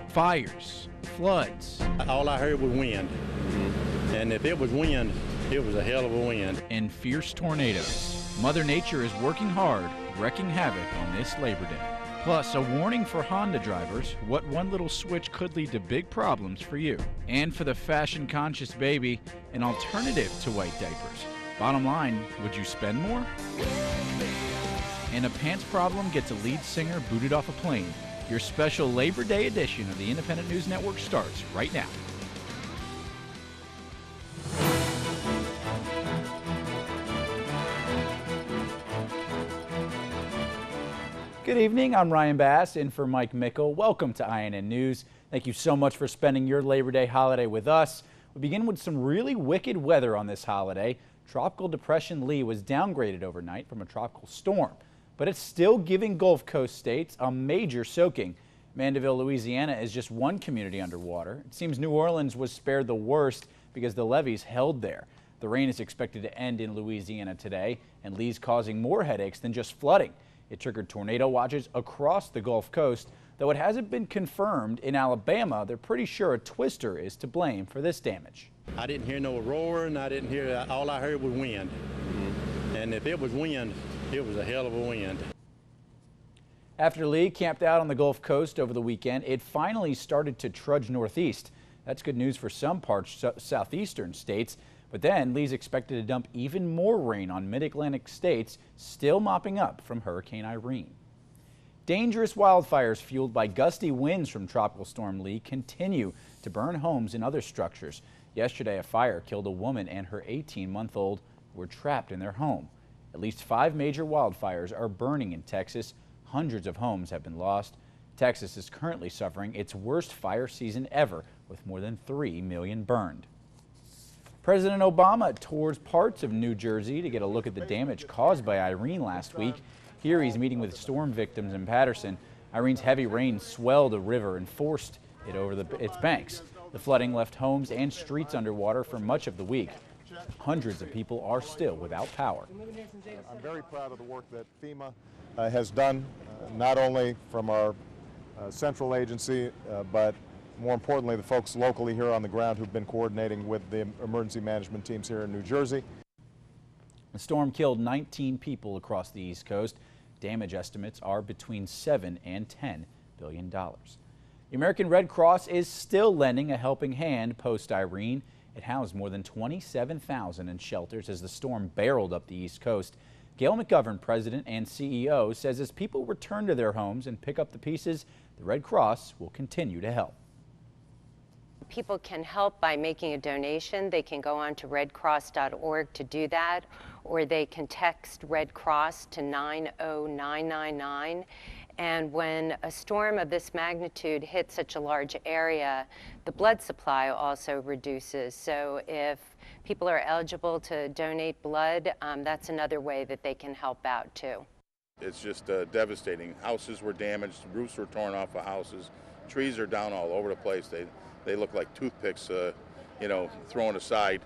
Fires, floods, All I heard was wind. And if it was wind, it was a hell of a wind. and fierce tornadoes. Mother Nature is working hard, wreaking havoc on this Labor Day. Plus, a warning for Honda drivers, what one little switch could lead to big problems for you. And for the fashion-conscious baby, an alternative to white diapers. Bottom line, would you spend more? And a pants problem gets a lead singer booted off a plane. Your special Labor Day edition of the Independent News Network starts right now. Good evening, I'm Ryan Bass in for Mike Mickle. Welcome to INN News. Thank you so much for spending your Labor Day holiday with us. We begin with some really wicked weather on this holiday. Tropical Depression Lee was downgraded overnight from a tropical storm, but it's still giving Gulf Coast states a major soaking. Mandeville, Louisiana is just one community underwater. It seems New Orleans was spared the worst because the levees held there. The rain is expected to end in Louisiana today, and Lee's causing more headaches than just flooding. It triggered tornado watches across the Gulf Coast. Though it hasn't been confirmed in Alabama, they're pretty sure a twister is to blame for this damage. I didn't hear no roaring. All I heard was wind. And if it was wind, it was a hell of a wind. After Lee camped out on the Gulf Coast over the weekend, it finally started to trudge northeast. That's good news for some parts southeastern states. But then Lee's expected to dump even more rain on mid-Atlantic states, still mopping up from Hurricane Irene. Dangerous wildfires fueled by gusty winds from Tropical Storm Lee continue to burn homes and other structures. Yesterday, a fire killed a woman and her 18-month-old who were trapped in their home. At least 5 major wildfires are burning in Texas. Hundreds of homes have been lost. Texas is currently suffering its worst fire season ever, with more than 3 million burned. President Obama tours parts of New Jersey to get a look at the damage caused by Irene last week. Here he's meeting with storm victims in Paterson. Irene's heavy rain swelled a river and forced it over its banks. The flooding left homes and streets underwater for much of the week. Hundreds of people are still without power. I'm very proud of the work that FEMA has done, not only from our central agency, but more importantly, the folks locally here on the ground who've been coordinating with the emergency management teams here in New Jersey. The storm killed 19 people across the East Coast. Damage estimates are between $7 and $10 billion. The American Red Cross is still lending a helping hand post-Irene. It housed more than 27,000 in shelters as the storm barreled up the East Coast. Gail McGovern, president and CEO, says as people return to their homes and pick up the pieces, the Red Cross will continue to help. People can help by making a donation. They can go on to redcross.org to do that, or they can text Red Cross to 90999. And when a storm of this magnitude hits such a large area, the blood supply also reduces. So if people are eligible to donate blood, that's another way that they can help out too. It's just devastating. Houses were damaged, roofs were torn off of houses, trees are down all over the place. They look like toothpicks, thrown aside.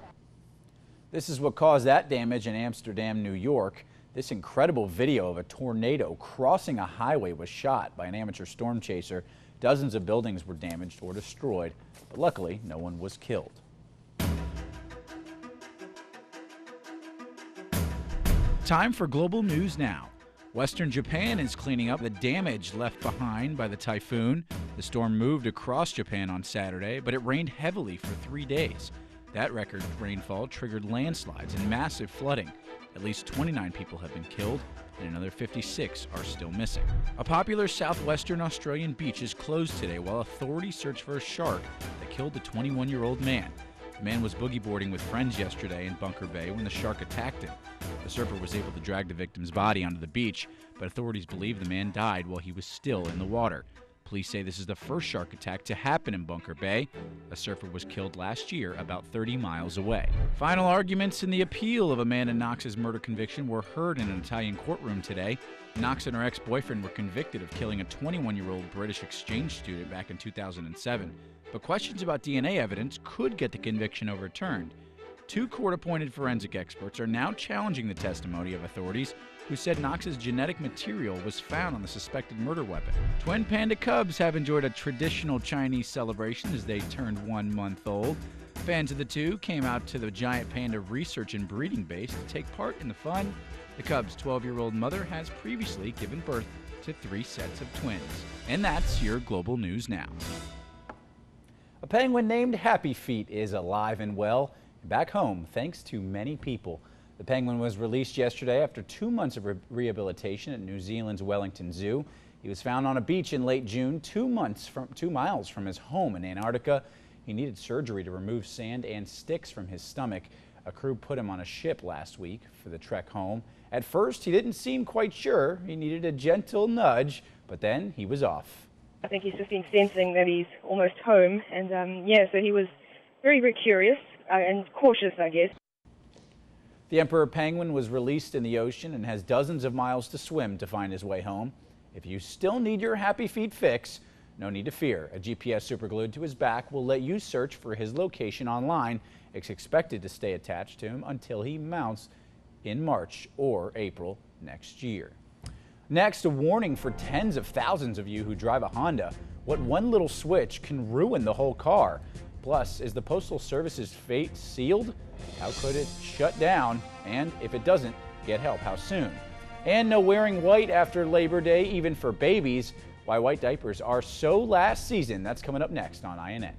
This is what caused that damage in Amsterdam, New York. This incredible video of a tornado crossing a highway was shot by an amateur storm chaser. Dozens of buildings were damaged or destroyed, but luckily no one was killed. Time for global news now. Western Japan is cleaning up the damage left behind by the typhoon. The storm moved across Japan on Saturday, but it rained heavily for 3 days. That record rainfall triggered landslides and massive flooding. At least 29 people have been killed, and another 56 are still missing. A popular southwestern Australian beach is closed today while authorities search for a shark that killed a 21-year-old man. The man was boogie boarding with friends yesterday in Bunker Bay when the shark attacked him. The surfer was able to drag the victim's body onto the beach, but authorities believe the man died while he was still in the water. Police say this is the first shark attack to happen in Bunker Bay. A surfer was killed last year about 30 miles away. Final arguments in the appeal of Amanda Knox's murder conviction were heard in an Italian courtroom today. Knox and her ex-boyfriend were convicted of killing a 21-year-old British exchange student back in 2007. But questions about DNA evidence could get the conviction overturned. 2 court-appointed forensic experts are now challenging the testimony of authorities who said Knox's genetic material was found on the suspected murder weapon. Twin panda cubs have enjoyed a traditional Chinese celebration as they turned 1 month old. Fans of the two came out to the giant panda research and breeding base to take part in the fun. The cub's 12-year-old mother has previously given birth to 3 sets of twins. And that's your global news now. A penguin named Happy Feet is alive and well back home thanks to many people. The penguin was released yesterday after 2 months of rehabilitation at New Zealand's Wellington Zoo. He was found on a beach in late June, 2 miles from his home in Antarctica. He needed surgery to remove sand and sticks from his stomach. A crew put him on a ship last week for the trek home. At first, he didn't seem quite sure. He needed a gentle nudge, but then he was off. I think he's just been sensing that he's almost home, and so he was very, very curious and cautious, I guess. The emperor penguin was released in the ocean and has dozens of miles to swim to find his way home. If you still need your Happy Feet fix, no need to fear. A GPS superglued to his back will let you search for his location online. It's expected to stay attached to him until he mounts in March or April next year. Next, a warning for tens of thousands of you who drive a Honda. What one little switch can ruin the whole car. Plus, is the Postal Service's fate sealed? How could it shut down? And if it doesn't, get help. How soon? And no wearing white after Labor Day, even for babies. Why white diapers are so last season. That's coming up next on INN.